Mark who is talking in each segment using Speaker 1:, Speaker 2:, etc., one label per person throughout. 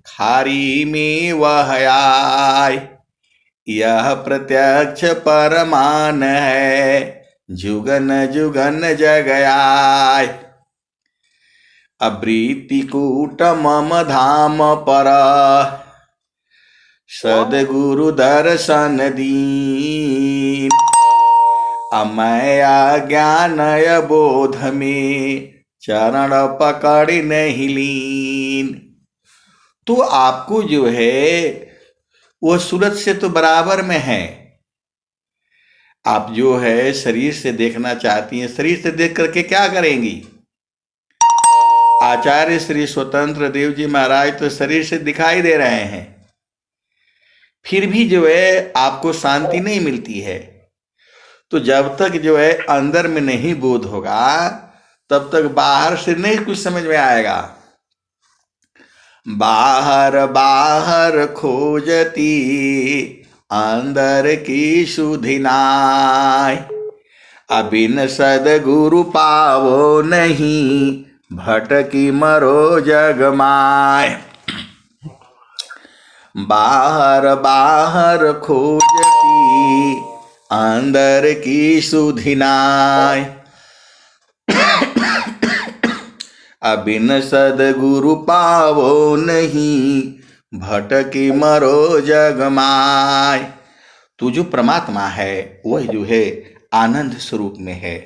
Speaker 1: खारी में वह आय। यह प्रत्यक्ष परमान है, जुगन जुगन जग आय। अवृत्तिकूट मम धाम पर, सद्गुरु दर्शन दीन। अमया ज्ञानय बोध में, चरण पकड़ नहीं लीन। तो आपको जो है वो सूरत से तो बराबर में है। आप जो है शरीर से देखना चाहती हैं, शरीर से देख करके क्या करेंगी? आचार्य श्री स्वतंत्र देव जी महाराज तो शरीर से दिखाई दे रहे हैं, फिर भी जो है आपको शांति नहीं मिलती है। तो जब तक जो है अंदर में नहीं बोध होगा, तब तक बाहर से नहीं कुछ समझ में आएगा। बाहर बाहर खोजती, अंदर की सुधि नाय। अबिन सद्गुरु पावो नहीं, भटकी मरो जग माय। बाहर बाहर खोजती, अंदर की सुधि नाय। अबिन सद्गुरु पावो नहीं, भटकी मरो जग माय। तो जो परमात्मा है वह जो है आनंद स्वरूप में है।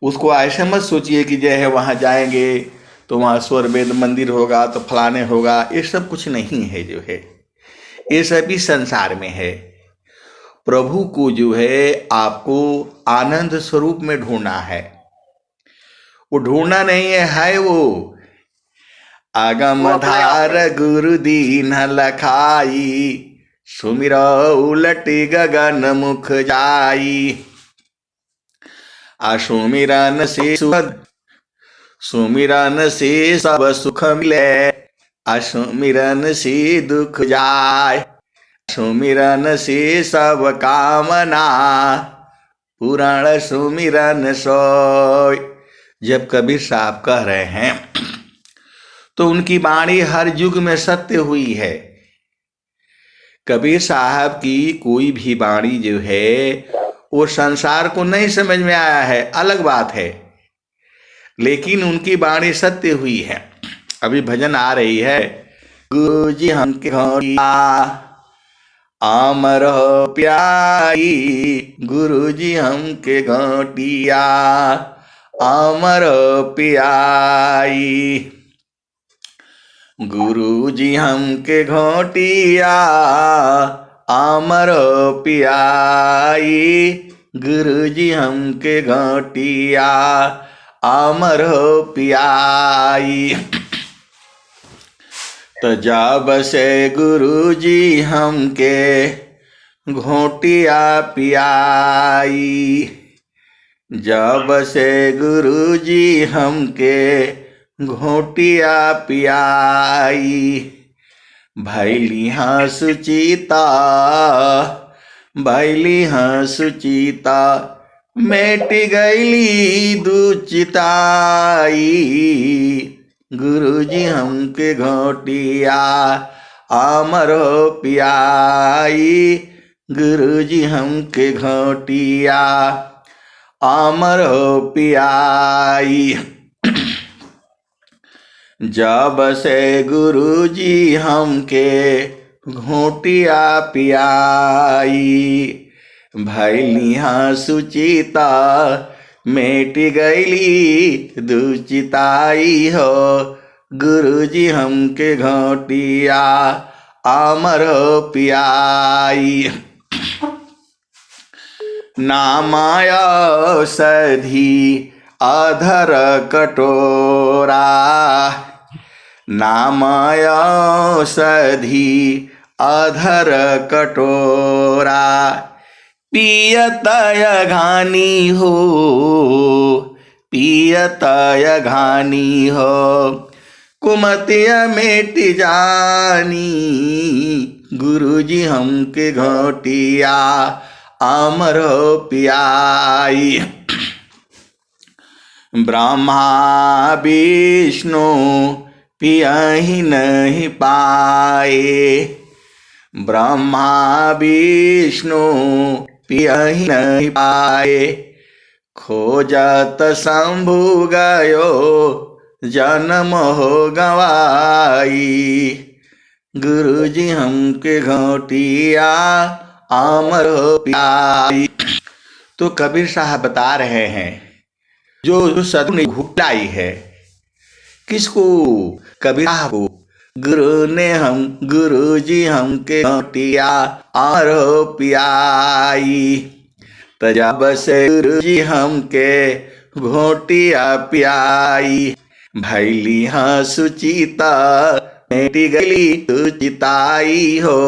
Speaker 1: उसको ऐसे मत सोचिए कि जो है वहाँ जाएंगे तो वहाँ स्वर वेद मंदिर होगा तो फलाने होगा। ये सब कुछ नहीं है। जो है ये सभी संसार में है। प्रभु को जो है आपको आनंद स्वरूप में ढूंढना है। वो ढूंढना नहीं है वो आगम धार गुरु दीन लखाई। सुमिर उलटी गगन मुख जाई। सुमिरन से सुमिरन से सब सुख मिले, सुमिरन से दुख जाए। सुमिरन से सब कामना, पुराण सुमिरन सोय। जब कबीर साहब कह रहे हैं तो उनकी वाणी हर युग में सत्य हुई है। कबीर साहब की कोई भी वाणी जो है वो संसार को नहीं समझ में आया है, अलग बात है, लेकिन उनकी वाणी सत्य हुई है। अभी भजन आ रही है, गुरु जी हमके घोटिया आमर प्याई। गुरु जी हमके घोटिया आमर प्याई। गुरु जी हमके घोटिया आमर पियाई। गुरु जी हमके घोटिया आमर पियाई। तो जब से गुरु जी हमके घोटिया पियाई। जब से गुरु जी हमके घोटिया पियाई। भैली हाँ सुचिता, भैली हाँ सुचिता, मेट गईली दुचिताई। गुरु जी हमके घोटिया आमर पियाई। गुरु जी हमके घोटिया आमर पियाई। जब से गुरु जी हमके घोटिया पियाई। भैली हाँ सुचिता, मेट गईली दुचिताई हो। गुरु जी हमके घोटिया आमर पियाई। नामाया सधी अधर कटोरा। नामाया सधी अधर कटोरा। पियतय घानी हो, पियतय घानी हो। कुमतिय मेट जानी। गुरु जी हमके घोटिया आमर पियाई। ब्रह्मा विष्णु पियहि नहीं पाए। ब्रह्मा विष्णु पियहि नहीं पाए, खोजत शंभु गयो जन्म हो गवाई। गुरुजी हमके घोटिया अमर हो पियाई। तो कबीर साहब बता रहे हैं जो सदगुरु ने घुलाई है, किसको? कबीर साहब को। गुरु जी हमके घोटिया अमर हो पियाई। तो जब से गुरु जी हमके घोटिया पियाई, भैली हाँ सुचिता मेटी गली सुचिताई हो।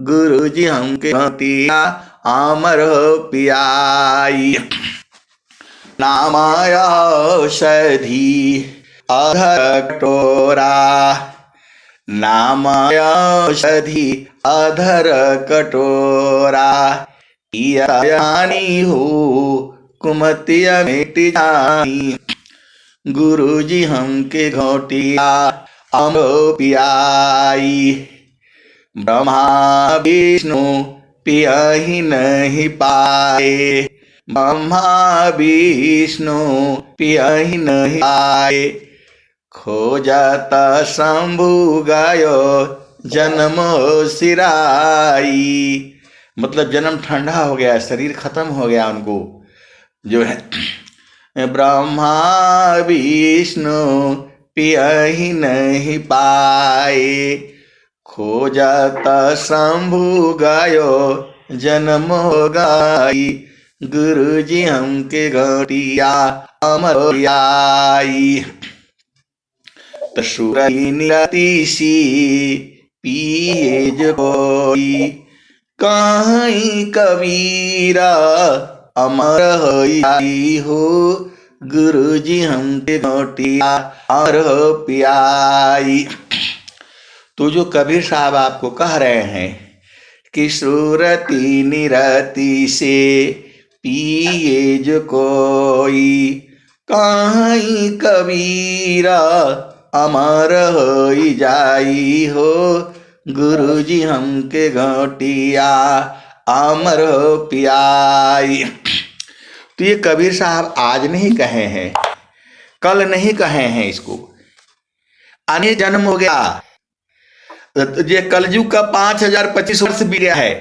Speaker 1: गुरु जी हमके घोटिया अमर हो पियाई। नामाया औषधि अधर कटोरा, नामाया औषधि अधर कटोरा। यानी हो कुमतिया मिट जानी। गुरु जी हमके घोटिया अमर पियाई। ब्रह्मा विष्णु पियहि नहीं पाए, ब्रह्मा विष्णु पियहि नहीं पाए। खोजत शंभु गयो जन्म सिराई। मतलब जन्म ठंडा हो गया, शरीर खत्म हो गया उनको जो है। ब्रह्मा विष्णु पियहि नहीं पाए, खोजत शंभु गयो जन्म हो गई। गुरु जी हमके घोटिया अमर पियाई। तो सुरती निरतिसी पिए जो कोई, कहीं कबीरा अमर होई हो। गुरु जी हमके घोटिया अमर हो पियाई। तो जो कबीर साहब आपको कह रहे हैं कि सुरती निरति से पिए जो कोई, कहीं कबीरा अमर हो जाई हो। गुरु जी हमके घोटिया अमर हो पियाई। तो ये कबीर साहब आज नहीं कहे हैं, कल नहीं कहे हैं, इसको अनेक जन्म हो गया। ये कलयुग का 5025 वर्ष बीत गया है।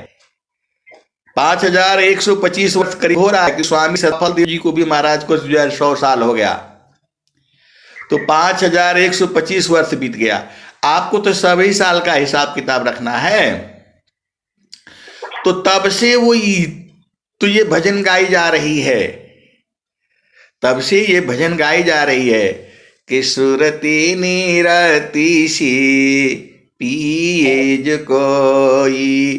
Speaker 1: 5125 वर्ष करीब हो रहा है कि स्वामी सफल देव जी को भी महाराज को 100 साल हो गया। तो 5125 वर्ष बीत गया। आपको तो सभी साल का हिसाब किताब रखना है। तो तब से वो तो ये भजन गाई जा रही है, तब से ये भजन गाई जा रही है कि सुरती निरति सी पिए जो कोई,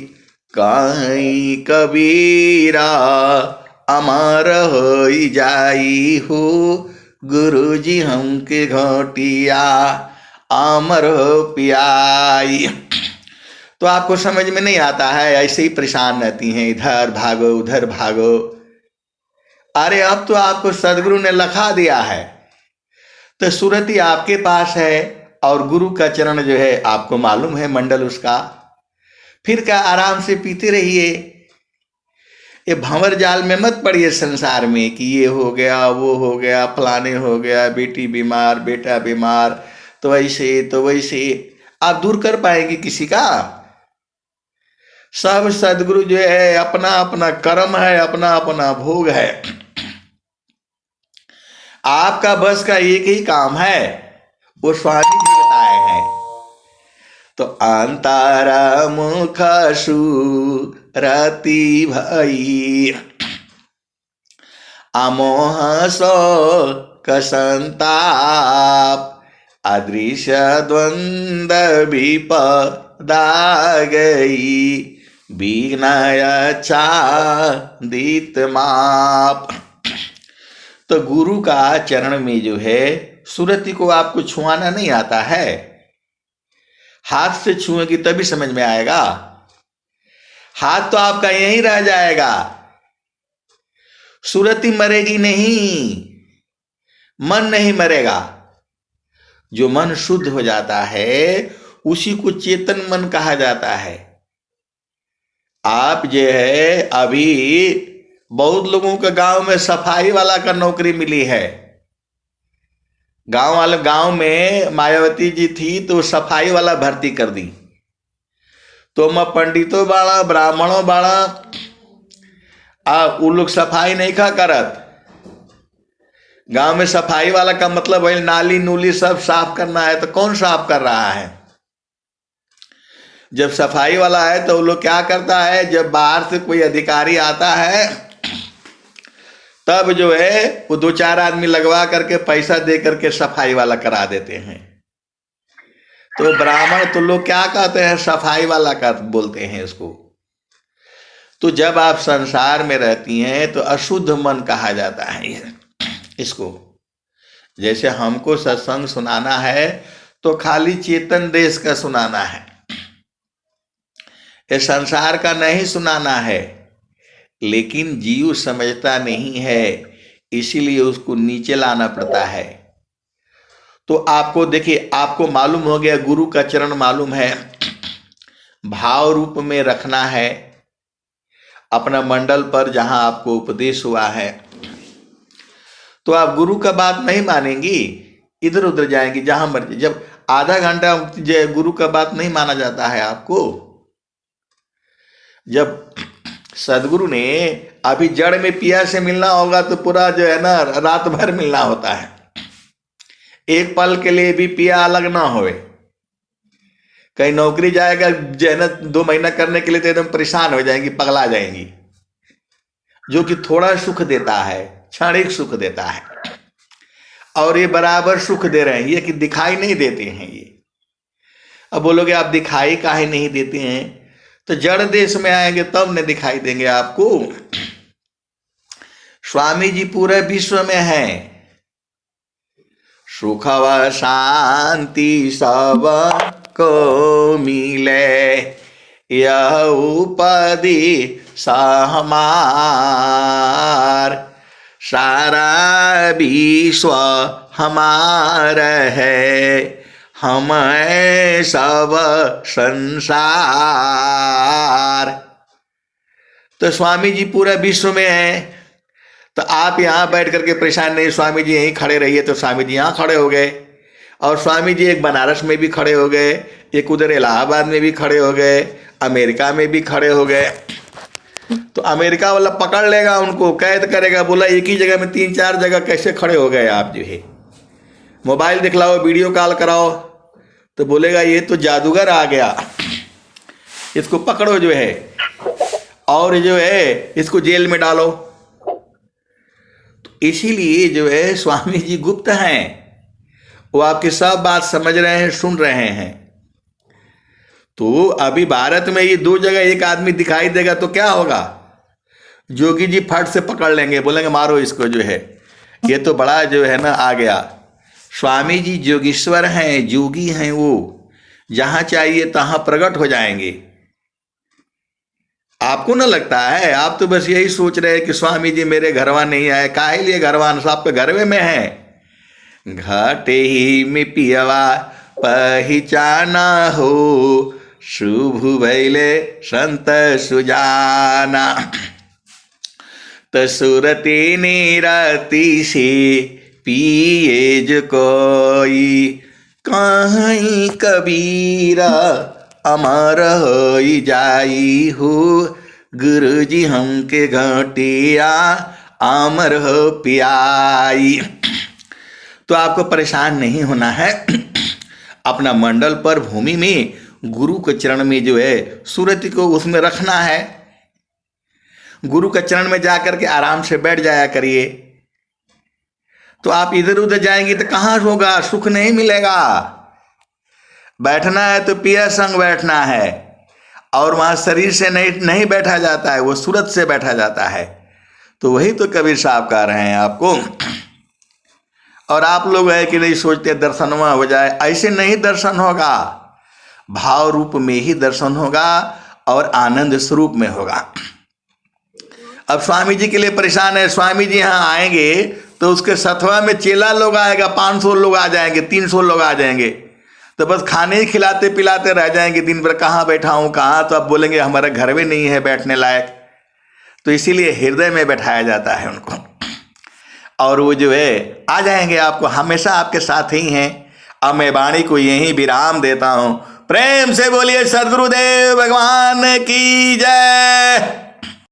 Speaker 1: कहीं कबीरा अमर हो जाई हो। गुरु जी हमके घोटिया अमर हो पियाई। तो आपको समझ में नहीं आता है, ऐसे ही परेशान रहती हैं, इधर भागो उधर भागो। अरे अब तो आपको सदगुरु ने लखा दिया है, तो सुरती आपके पास है और गुरु का चरण जो है आपको मालूम है मंडल उसका। फिर क्या आराम से पीते रहिए। ये भंवर जाल में मत पड़िए संसार में कि ये हो गया वो हो गया फलाने हो गया, बेटी बीमार बेटा बीमार, तो वैसे आप दूर कर पाएंगे किसी का? सब सदगुरु जो है अपना अपना कर्म है, अपना अपना भोग है। आपका बस का एक ही काम है, वो स्वामी जी बताए हैं। तो अंतरा मुख सुरति भई, अमोह सो कसंताप, अदृश्य द्वंद विपदा गई, विघ्नय छादित माप। तो गुरु का चरण में जो है सुरति को आपको छुआना नहीं आता है। हाथ से छुएंगी तभी समझ में आएगा। हाथ तो आपका यहीं रह जाएगा, सुरति मरेगी नहीं, मन नहीं मरेगा। जो मन शुद्ध हो जाता है उसी को चेतन मन कहा जाता है। आप जो है अभी बहुत लोगों के गांव में सफाई वाला का नौकरी मिली है। गांव में मायावती जी थी तो सफाई वाला भर्ती कर दी। तो मैं पंडितों बाड़ा ब्राह्मणों बाड़ा वो लोग सफाई नहीं खा करत। गांव में सफाई वाला का मतलब है नाली नूली सब साफ करना है। तो कौन साफ कर रहा है? जब सफाई वाला है तो वो लोग क्या करता है, जब बाहर से कोई अधिकारी आता है तब जो है वो 2-4 आदमी लगवा करके पैसा दे करके सफाई वाला करा देते हैं। तो ब्राह्मण तो लोग क्या कहते हैं, सफाई वाला का बोलते हैं इसको। तो जब आप संसार में रहती हैं तो अशुद्ध मन कहा जाता है इसको। जैसे हमको सत्संग सुनाना है तो खाली चेतन देश का सुनाना है, ये संसार का नहीं सुनाना है। लेकिन जीव समझता नहीं है, इसीलिए उसको नीचे लाना पड़ता है। तो आपको देखिए, आपको मालूम हो गया, गुरु का चरण मालूम है, भाव रूप में रखना है अपना मंडल पर जहां आपको उपदेश हुआ है। तो आप गुरु का बात नहीं मानेंगी, इधर उधर जाएंगी जहां मर्जी। जब आधा घंटा गुरु का बात नहीं माना जाता है आपको। जब सदगुरु ने अभी जड़ में पिया से मिलना होगा तो पूरा जो है ना रात भर मिलना होता है। एक पल के लिए भी पिया अलग ना होवे। कहीं नौकरी जाएगा जो है ना 2 महीना करने के लिए तो एकदम परेशान हो जाएंगी, पगला जाएंगी। जो कि थोड़ा सुख देता है, क्षणिक सुख देता है, और ये बराबर सुख दे रहे हैं, ये कि दिखाई नहीं देते हैं ये। अब बोलोगे आप दिखाई काहे नहीं देते हैं, तो जड़ देश में आएंगे तब न दिखाई देंगे आपको। स्वामी जी पूरे विश्व में है। सुख व शांति सब को मिले, यह उपदी सहमार। सारा विश्व हमारा है, हम सब संसार। तो स्वामी जी पूरा विश्व में है। तो आप यहाँ बैठ करके परेशान नहीं, स्वामी जी यहीं खड़े रहिए। तो स्वामी जी यहाँ खड़े हो गए, और स्वामी जी एक बनारस में भी खड़े हो गए, एक उधर इलाहाबाद में भी खड़े हो गए, अमेरिका में भी खड़े हो गए। तो अमेरिका वाला पकड़ लेगा, उनको कैद करेगा, बोला एक ही जगह में 3-4 जगह कैसे खड़े हो गए आप जो है। मोबाइल दिखलाओ, वीडियो कॉल कराओ, तो बोलेगा ये तो जादूगर आ गया, इसको पकड़ो जो है, और जो है इसको जेल में डालो। तो इसीलिए जो है स्वामी जी गुप्त हैं, वो आपकी सब बात समझ रहे हैं, सुन रहे हैं। तो अभी भारत में ये 2 जगह एक आदमी दिखाई देगा तो क्या होगा, जोगी जी फट से पकड़ लेंगे, बोलेंगे मारो इसको जो है, ये तो बड़ा जो है ना आ गया। स्वामी जी जोगीश्वर हैं, जोगी हैं, वो जहां चाहिए तहां प्रकट हो जाएंगे। आपको ना लगता है, आप तो बस यही सोच रहे हैं कि स्वामी जी मेरे घरवा नहीं आए। काहे लिए घरवान, आपके घरवे में है। घाटे ही में पियवा पहचाना हो, शुभ भैले संत सुजाना। तो सुरती निरती से पिए जो कोई, कहीं कबीरा अमर हो जाई हो। गुरु जी हमके घटिया अमर हो पियाई। तो आपको परेशान नहीं होना है। अपना मंडल पर भूमि में गुरु के चरण में जो है सूरत को उसमें रखना है। गुरु के चरण में जाकर के आराम से बैठ जाया करिए। तो आप इधर उधर जाएंगे तो कहाँ होगा, सुख नहीं मिलेगा। बैठना है तो पिया संग बैठना है, और वहाँ शरीर से नहीं बैठा जाता है, वो सूरत से बैठा जाता है। तो वही तो कबीर साहब कह रहे हैं आपको। और आप लोग है कि नहीं सोचते दर्शनवा हो जाए, ऐसे नहीं दर्शन होगा। भाव रूप में ही दर्शन होगा और आनंद स्वरूप में होगा। अब स्वामी जी के लिए परेशान है, स्वामी जी यहाँ आएंगे तो उसके सतवा में चेला लोग आएगा, 500 लोग आ जाएंगे, 300 लोग आ जाएंगे, तो बस खाने ही खिलाते पिलाते रह जाएंगे दिन भर। कहाँ बैठा हूँ कहाँ, तो आप बोलेंगे हमारे घर में नहीं है बैठने लायक। तो इसीलिए हृदय में बैठाया जाता है उनको, और वो जो है आ जाएंगे, आपको हमेशा आपके साथ ही हैं। अब मैं वाणी को यहीं विराम देता हूँ। प्रेम से बोलिए सद्गुरुदेव भगवान की जय।